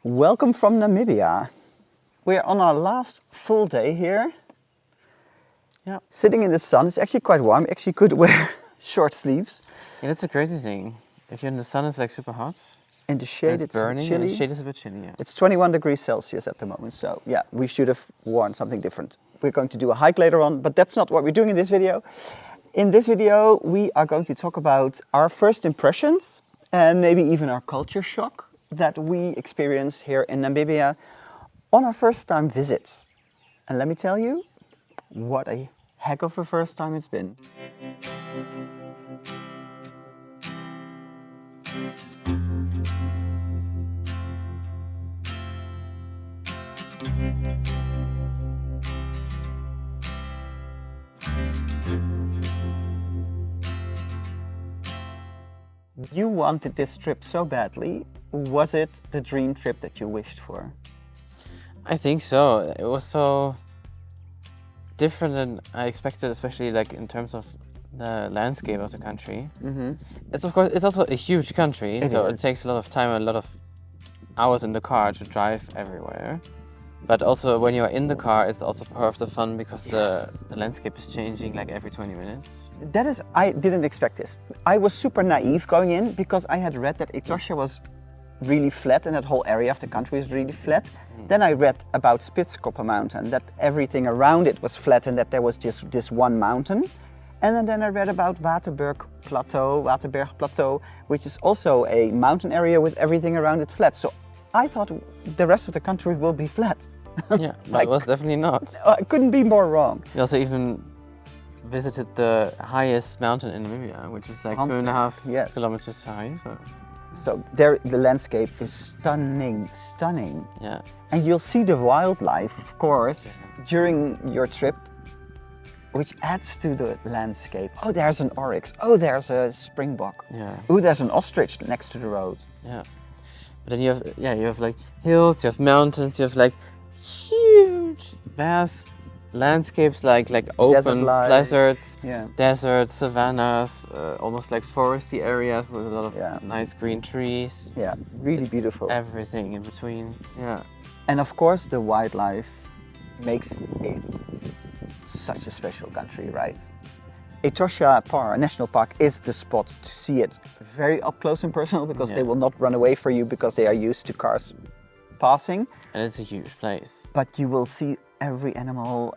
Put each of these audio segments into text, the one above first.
Welcome from Namibia. We're on our last full day here. Yeah. Sitting in the sun. It's actually quite warm. Actually could wear short sleeves. Yeah, that's a crazy thing. If you're in the sun, it's like super hot. In the shade, It's it's burning. chilly. And the shade is a bit chilly, yeah. It's 21 degrees Celsius at the moment. So yeah, we should have worn something different. We're going to do a hike later on, but that's not what we're doing in this video. In this video, we are going to talk about our first impressions and maybe even our culture shock that we experienced here in Namibia on our first time visit. And let me tell you, what a heck of a first time it's been. You wanted this trip so badly. Was it the dream trip that you wished for? I think so. It was so different than I expected, especially like in terms of the landscape of the country. Mm-hmm. It's also a huge country, It so is. it takes a lot of time and a lot of hours in the car to drive everywhere. But also when you're in the car, it's also part of the fun because the landscape is changing like every 20 minutes. That is, I didn't expect this. I was super naive going in because I had read that Etosha was really flat and that whole area of the country is really flat. Then I read about Spitskoppe mountain, that everything around it was flat and that there was just this one mountain. And then I read about Waterberg Plateau, which is also a mountain area with everything around it flat. So I thought the rest of the country will be flat. Yeah, but it was definitely not. I couldn't be more wrong. We also even visited the highest mountain in Namibia, which is like 2.5 kilometers high. So there, the landscape is stunning. Yeah. And you'll see the wildlife, of course, during your trip, which adds to the landscape. Oh, there's an oryx. Oh, there's a springbok. Yeah. Oh, there's an ostrich next to the road. Yeah. But then you have like hills, you have mountains, you have like huge, vast landscapes like open deserts, deserts, savannas, almost like foresty areas with a lot of nice green trees. Yeah, really beautiful. Everything in between. Yeah. And of course, the wildlife makes it such a special country, right? Etosha National Park is the spot to see it very up close and personal because they will not run away from you because they are used to cars passing. And it's a huge place. But you will see every animal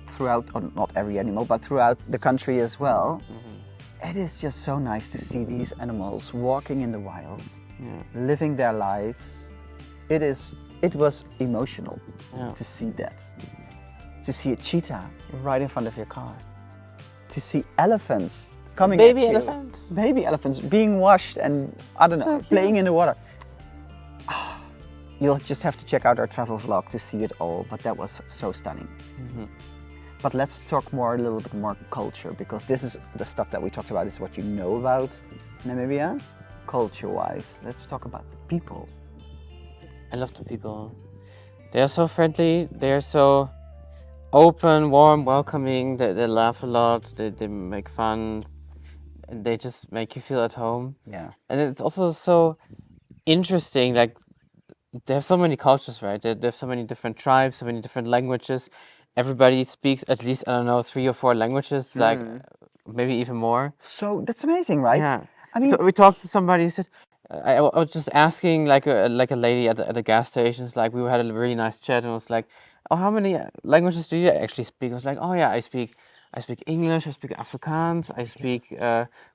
throughout, or not every animal, but throughout the country as well. Mm-hmm. It is just so nice to see these animals walking in the wild, living their lives. It was emotional to see that. To see a cheetah right in front of your car. To see elephants coming at you. Baby elephants being washed and, I don't know, playing in the water. You'll just have to check out our travel vlog to see it all, but that was so stunning. Mm-hmm. But let's talk a little bit more culture, because this is the stuff that we talked about, is what you know about Namibia. Culture-wise, let's talk about the people. I love the people. They are so friendly, they are so open, warm, welcoming, they laugh a lot, they make fun, and they just make you feel at home. Yeah. And it's also so interesting, like they have so many cultures, right? They have so many different tribes, so many different languages. Everybody speaks at least, 3 or 4 languages, like maybe even more. So that's amazing, right? Yeah. I mean, we talked to somebody who said, I was just asking like a lady at the gas stations, like we had a really nice chat, and I was like, oh, how many languages do you actually speak? I was like, oh yeah, I speak English, I speak Afrikaans, I speak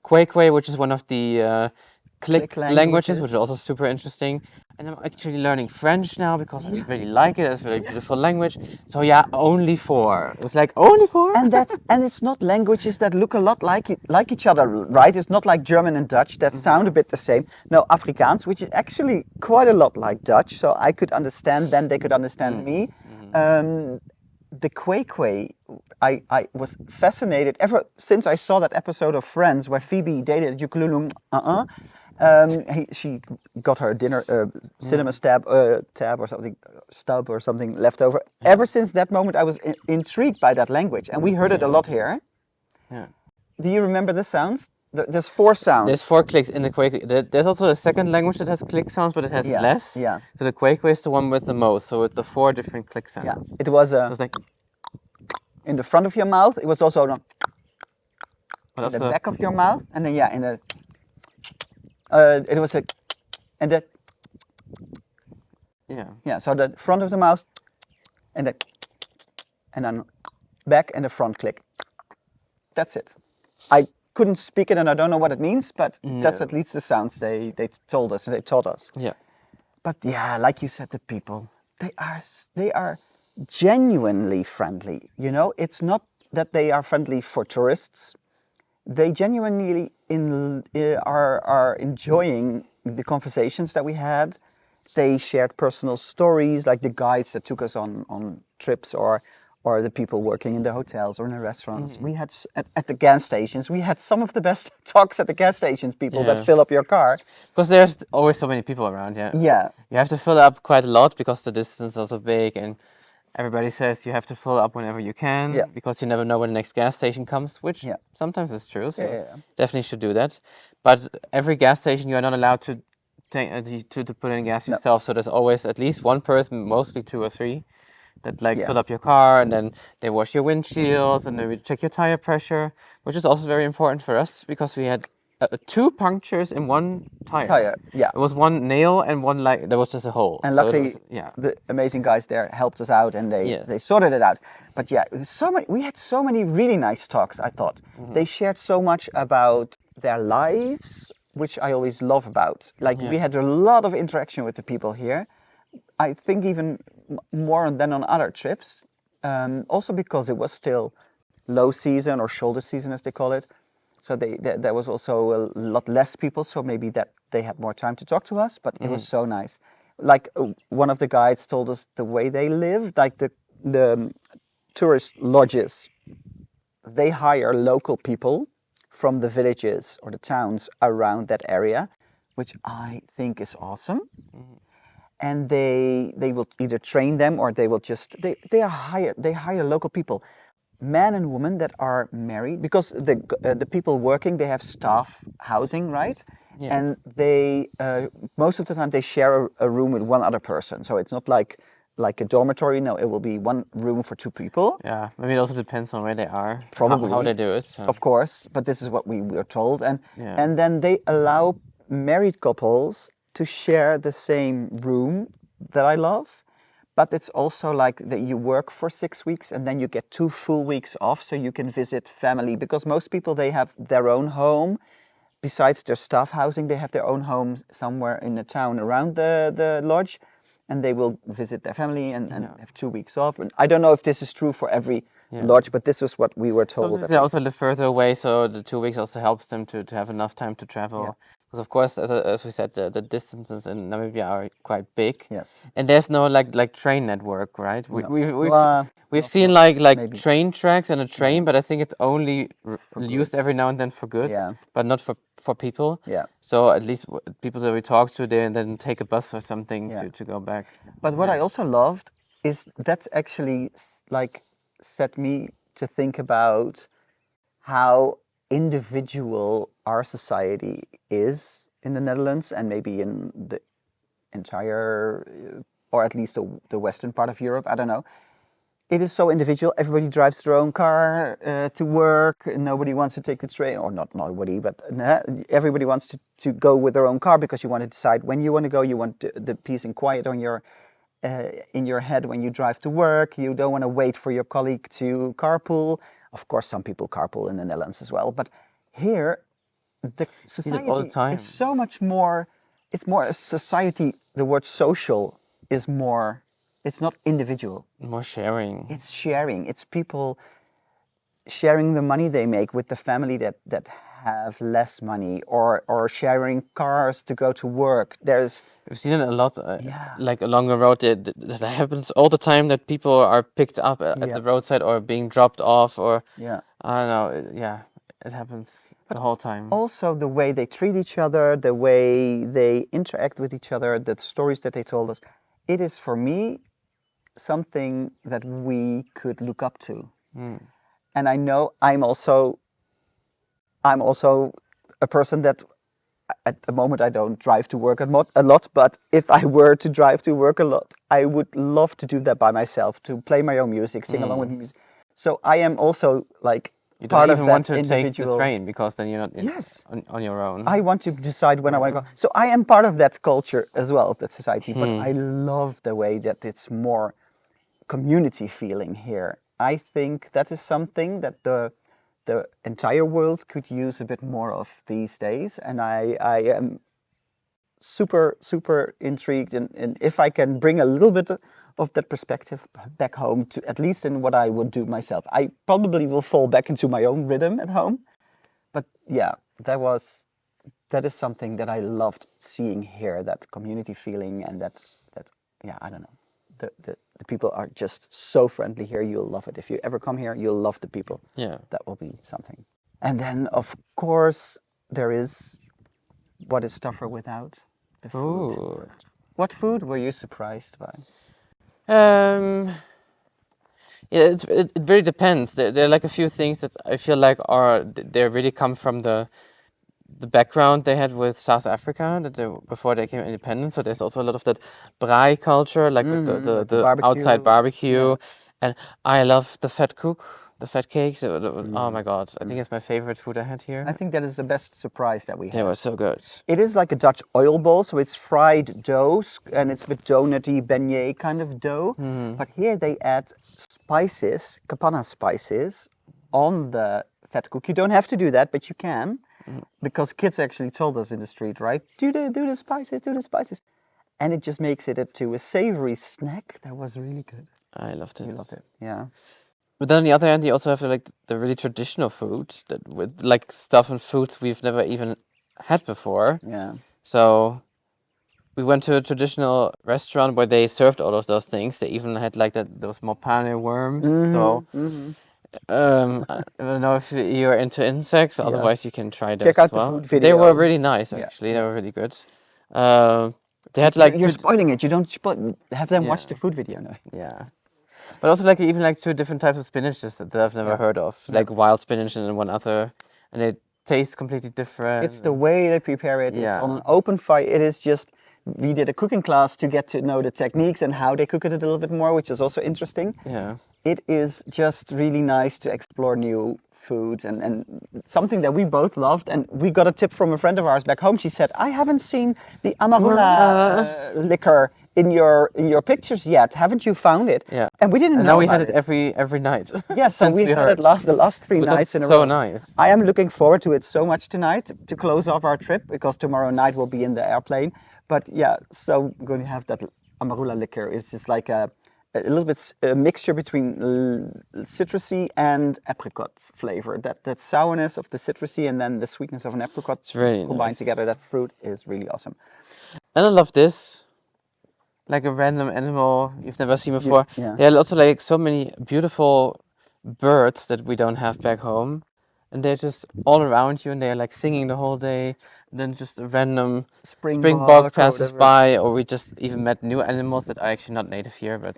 Kwekwe, which is one of the click languages, which is also super interesting. And I'm actually learning French now because I really like it. It's a very beautiful language. So yeah, only 4. It was like, only 4? And it's not languages that look a lot like each other, right? It's not like German and Dutch that sound a bit the same. No, Afrikaans, which is actually quite a lot like Dutch, so I could understand them, they could understand me. The Kwekwe, I was fascinated ever since I saw that episode of Friends where Phoebe dated Jukululung. She got her dinner cinema tab or something left over. Ever since that moment, I was intrigued by that language, and we heard it a lot here. Yeah. Do you remember the sounds There's 4 sounds. There's 4 clicks in the Quake. There's also a second language that has click sounds, but it has less. Yeah. So the Quake is the one with the most. So with the 4 different click sounds. Yeah. It was like in the front of your mouth. It was also in the back of your mouth, and then in the. It was and that. Yeah. Yeah. So the front of the mouth, and then back and the front click. That's it. I couldn't speak it, and I don't know what it means, but that's at least the sounds they told us, they taught us. Yeah. But yeah, like you said, the people, they are genuinely friendly. You know, it's not that they are friendly for tourists. They genuinely are enjoying the conversations that we had. They shared personal stories, like the guides that took us on trips, or the people working in the hotels or in the restaurants. We had at the gas stations. We had some of the best talks at the gas stations. People that fill up your car, because there's always so many people around. Yeah. Yeah. You have to fill up quite a lot because the distance is so big, and everybody says you have to fill up whenever you can. Yeah. Because you never know when the next gas station comes, which sometimes is true. So definitely should do that. But every gas station you are not allowed to to put in gas yourself. So there's always at least one person, mostly 2 or 3. That fill up your car, and then they wash your windshields, and then we check your tire pressure, which is also very important for us because we had 2 punctures in one tire. Yeah. It was one nail and one there was just a hole. And so luckily, the amazing guys there helped us out, and they sorted it out. But yeah, we had so many really nice talks. I thought they shared so much about their lives, which I always love about. We had a lot of interaction with the people here. I think even more than on other trips, also because it was still low season or shoulder season, as they call it. So there was also a lot less people, so maybe that they had more time to talk to us, but it was so nice. One of the guides told us the way they live, the tourist lodges, they hire local people from the villages or the towns around that area, which I think is awesome. And they will either train them, or they will just they hire local people, men and women that are married, because the people working, they have staff housing, right? And they most of the time they share a room with one other person, so it's not like a dormitory. No, it will be one room for 2 people. Yeah, maybe it also depends on where they are, probably how they do it. So. Of course, but this is what we were told, and then they allow married couples to share the same room that I love, but it's also like that you work for 6 weeks and then you get 2 full weeks off, so you can visit family, because most people, they have their own home. Besides their staff housing, they have their own home somewhere in the town around the lodge, and they will visit their family and have 2 weeks off. And I don't know if this is true for every lodge, but this is what we were told. So they also live further away, so the 2 weeks also helps them to have enough time to travel. Yeah. Because of course, as we said, the distances in Namibia are quite big. Yes. And there's no like train network, right? No. We've seen like maybe train tracks and a train, but I think it's only used every now and then for goods, but not for people. Yeah. So at least people that we talk to, they then take a bus or something to go back. But what I also loved is that actually set me to think about how individual our society is in the Netherlands, and maybe in the entire, or at least the western part of Europe, I don't know. It is so individual. Everybody drives their own car to work. Nobody wants to take the train, or not nobody, but everybody wants to go with their own car, because you want to decide when you want to go. You want the peace and quiet on your in your head when you drive to work. You don't want to wait for your colleague to carpool. Of course, some people carpool in the Netherlands as well, but here the society all the time. Is so much more. It's more a society. The word social is more. It's not individual. More sharing. It's sharing. It's people sharing the money they make with the family that have less money, or sharing cars to go to work. We've seen it a lot, like along the road. That happens all the time, that people are picked up at the roadside or being dropped off, or I don't know. It happens the whole time. Also, the way they treat each other, the way they interact with each other, the stories that they told us. It is, for me, something that we could look up to. And I know I'm also a person that at the moment I don't drive to work a lot, but if I were to drive to work a lot, I would love to do that by myself, to play my own music, sing along with music. So I am also like You part don't of even that want to individual. take the train because then you're not Yes. on your own. I want to decide when I want to go. So I am part of that culture as well, of that society, but I love the way that it's more community feeling here. I think that is something that the entire world could use a bit more of these days, and I am super intrigued, and if I can bring a little bit of that perspective back home, to at least in what I would do myself. I probably will fall back into my own rhythm at home, but yeah, that is something that I loved seeing here, that community feeling, and that yeah, I don't know, the people are just so friendly here. You'll love it. If you ever come here, you'll love the people. Yeah. That will be something. And then, of course, there is, what is STUFR without? The food. Ooh. What food were you surprised by? Yeah, it really depends. There are like a few things that I feel like they really come from the background they had with South Africa before they became independent. So there's also a lot of that braai culture, like with the barbecue. outside barbecue, and I love the fat cakes. Oh my god, I think it's my favorite food I had here. I think that is the best surprise that we had. They were so good. It is like a Dutch oil bowl, so it's fried dough, and it's with donutty beignet kind of dough. But here they add spices, kapana spices, on the fat cook. You don't have to do that, but you can, because kids actually told us in the street, right? Do the spices. And it just makes it into a savory snack that was really good. I loved it. We loved it, yeah. But then on the other hand, you also have like the really traditional food that with like stuff and foods we've never even had before. Yeah. So we went to a traditional restaurant where they served all of those things. They even had like those mopane worms. So I don't know if you're into insects. Otherwise, you can try those Check out as well. the food video. They were really nice, actually. They were really good. They had like you're spoiling it. You don't have them watch the food video. No. Yeah. But also like even like two different types of spinaches that I've never heard of. Like wild spinach and then one other, and they taste completely different. It's the way they prepare it. Yeah. It's on an open fire. It is just, we did a cooking class to get to know the techniques and how they cook it a little bit more, which is also interesting. Yeah. It is just really nice to explore new foods and something that we both loved. And we got a tip from a friend of ours back home. She said, I haven't seen the amarula liquor in your pictures yet. Haven't you found it? Yeah. And we didn't know now we about had it every night. Yes, so we had it the last 3 nights in a row. So nice. I am looking forward to it so much tonight to close off our trip, because tomorrow night we'll be in the airplane. But yeah, so I'm going to have that amarula liquor. It's just like a little bit a mixture between citrusy and apricot flavor. That sourness of the citrusy and then the sweetness of an apricot combined nice. together. That fruit is really awesome. And I love this. Like a random animal you've never seen before. Yeah. There are also like so many beautiful birds that we don't have back home. And they're just all around you and they're like singing the whole day. And then just a random springbok passes by, or we just even met new animals that are actually not native here. But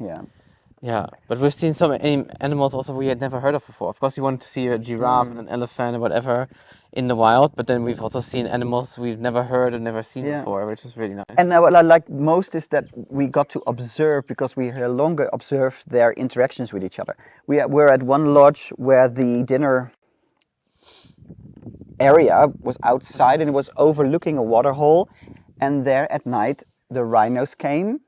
yeah. But we've seen so many animals also we had never heard of before. Of course, we wanted to see a giraffe and an elephant or whatever in the wild, but then we've also seen animals we've never heard or never seen before, which is really nice. And what I like most is that we got to observe, because we no longer observed their interactions with each other. We're at one lodge where the dinner area was outside and it was overlooking a waterhole, and there at night the rhinos came.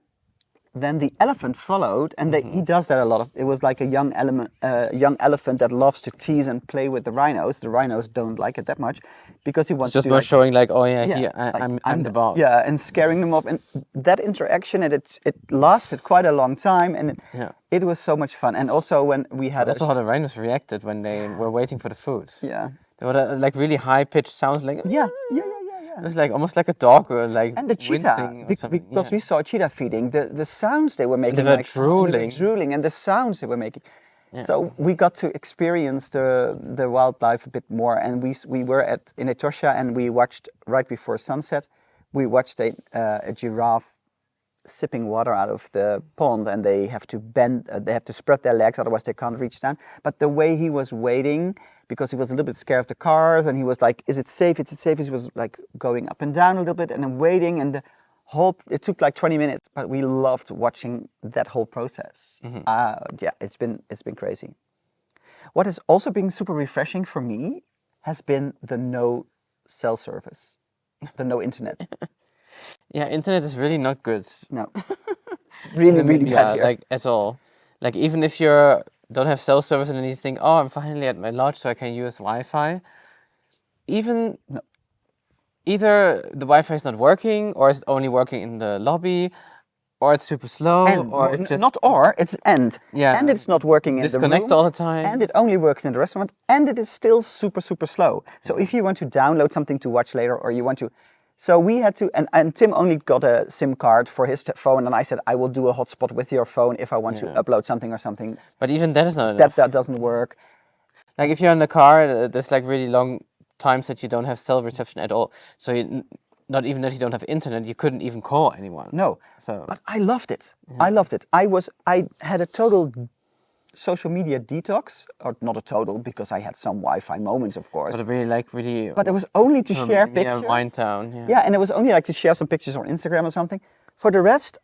Then the elephant followed, and he does that a lot. It was like a young elephant that loves to tease and play with the rhinos. The rhinos don't like it that much, because he wants just to more showing like, oh yeah, I'm the boss. Yeah, and scaring them off, and that interaction, and it lasted quite a long time, and it was so much fun. And also when we had also how the rhinos reacted when they were waiting for the food. Yeah, they were like really high pitched sounds, like yeah. It was like almost like a dog or like and the cheetah, because we saw cheetah feeding, the sounds they were making. They were drooling, and the sounds they were making. Yeah. So we got to experience the wildlife a bit more, and we were in Etosha, and we watched right before sunset. We watched a giraffe sipping water out of the pond, and they have to bend, they have to spread their legs, otherwise they can't reach down. But the way he was waiting, because he was a little bit scared of the cars, and he was like, is it safe, is it safe? He was like going up and down a little bit and then waiting, and the whole, it took like 20 minutes, but we loved watching that whole process. Yeah, it's been crazy. What has also been super refreshing for me has been the no cell service, the no internet. Yeah, internet is really not good. No, really bad here. Like at all. Like even if you don't have cell service and then you think, oh, I'm finally at my lodge so I can use Wi-Fi. Even either the Wi-Fi is not working, or it's only working in the lobby, or it's super slow, or it's just it's and it's not working in the room. Disconnects all the time, and it only works in the restaurant, and it is still super slow. So if you want to download something to watch later, or you want to, so we had to, and Tim only got a SIM card for his phone, and I said I will do a hotspot with your phone if I want to upload something or something. But even that is not enough. That doesn't work. Like if you're in the car, there's like really long times that you don't have cell reception at all. So not even that you don't have internet, you couldn't even call anyone. No. So, but I loved it. I loved it. I had a total social media detox, or not a total, because I had some Wi-Fi moments, of course. But But it was only to share pictures. Wind down. Yeah, and it was only like to share some pictures on Instagram or something. For the rest,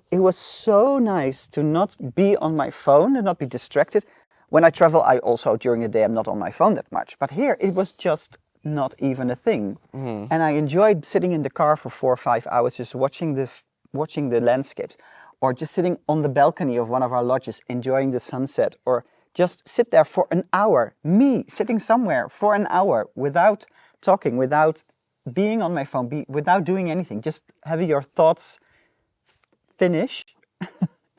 it was so nice to not be on my phone and not be distracted. When I travel, I also, during the day, I'm not on my phone that much. But here, it was just not even a thing. And I enjoyed sitting in the car for 4 or 5 hours, just watching the landscapes, or just sitting on the balcony of one of our lodges, enjoying the sunset, or just sit there for an hour, me sitting somewhere for an hour without talking, without being on my phone, without doing anything, just having your thoughts finish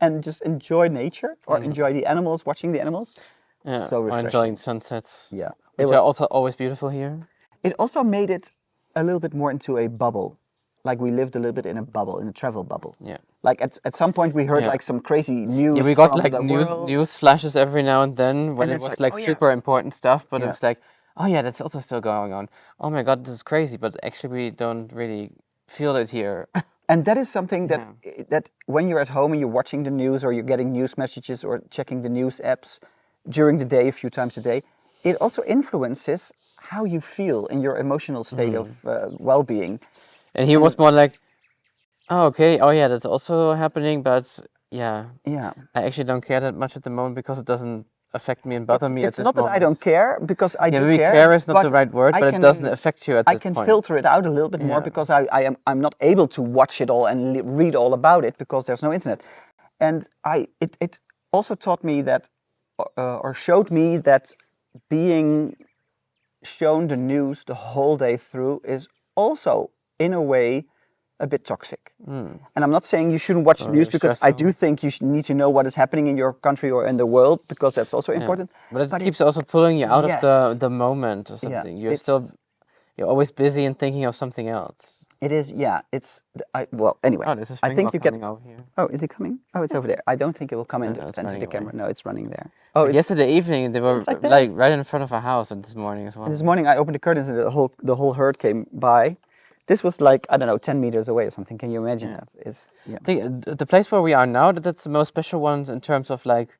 and just enjoy nature, or enjoy the animals, watching the animals. Yeah, so refreshing. or enjoying sunsets. Yeah. Which are also always beautiful here. It also made it a little bit more into a bubble. Like we lived a little bit in a bubble, in a travel bubble. Yeah. Like at some point we heard like some crazy news. Yeah, we got from like the world. news flashes every now and then when And it was like super important stuff, but it was like, oh yeah, that's also still going on. Oh my God, this is crazy, but actually we don't really feel it here. And that is something that when you're at home and you're watching the news, or you're getting news messages, or checking the news apps during the day a few times a day, it also influences how you feel in your emotional state of well-being. And he was more like, oh, okay, oh yeah, that's also happening, but yeah, I actually don't care that much at the moment because it doesn't affect me and bother me at this moment. It's not that I don't care, because I do maybe care. Care is not the right word, but it doesn't affect you at this point. I can filter it out a little bit more, because I'm not able to watch it all and read all about it, because there's no internet. And it also taught me that, or showed me that being shown the news the whole day through is also, in a way, a bit toxic. And I'm not saying you shouldn't watch the news, because I do think you need to know what is happening in your country or in the world, because that's also important. But it keeps also pulling you out of the moment or something. You're always busy and thinking of something else. It is, well, anyway. Oh, this is I think you get over here. Oh, is it coming? Oh, it's over there. I don't think it will come into the camera. No, it's running there. Oh, yesterday evening they were like right in front of our house, and this morning as well. And this morning I opened the curtains and the whole herd came by. This was like, I don't know, 10 meters away or something. Can you imagine that? I think the place where we are now, that's the most special one in terms of like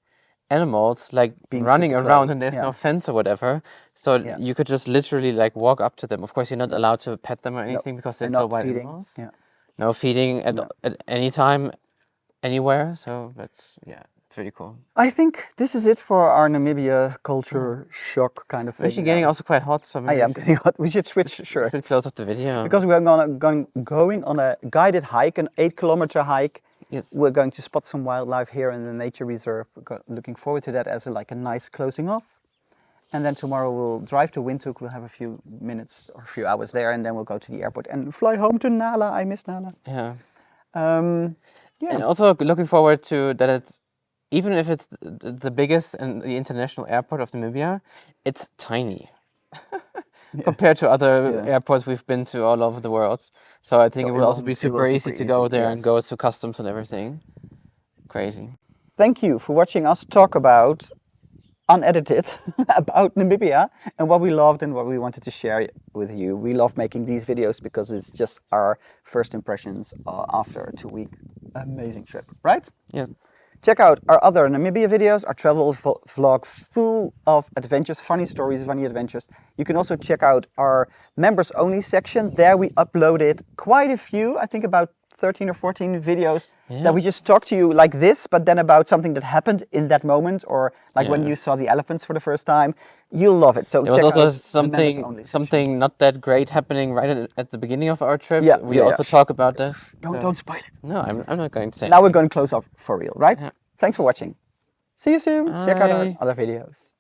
animals, like being running around, and there's no fence or whatever. So you could just literally like walk up to them. Of course, you're not allowed to pet them or anything, because they're still wild animals. No feeding at any time, anywhere. So that's, it's really cool. I think this is it for our Namibia culture shock kind of thing. You're getting also quite hot. So I am getting hot. We should switch shirts. Switch close of the video. Because we're going on a guided hike, an 8-kilometer hike. Yes. We're going to spot some wildlife here in the nature reserve. Looking forward to that as a nice closing off. And then tomorrow we'll drive to Windhoek. We'll have a few minutes or a few hours there, and then we'll go to the airport and fly home to Nala. I miss Nala. Yeah. Yeah. And also looking forward to that it's, even if it's the biggest and the international airport of Namibia, it's tiny. Compared to other airports we've been to all over the world. So I think it will also be super easy to go there and go to customs and everything. Crazy. Thank you for watching us talk about, unedited, about Namibia and what we loved and what we wanted to share with you. We love making these videos because it's just our first impressions after a 2-week amazing trip, right? Yes. Check out our other Namibia videos, our travel vlog full of adventures, funny stories, funny adventures. You can also check out our members only section. There we uploaded quite a few, I think about 13 or 14 videos that we just talk to you like this, but then about something that happened in that moment, or like when you saw the elephants for the first time. You'll love it. So there was also something something not that great happening right at the beginning of our trip. Yeah, we also talk about that. Don't spoil it. No, I'm not going to say. Now we're going to close off for real, right? Yeah. Thanks for watching. See you soon. Check out our Bye. other videos.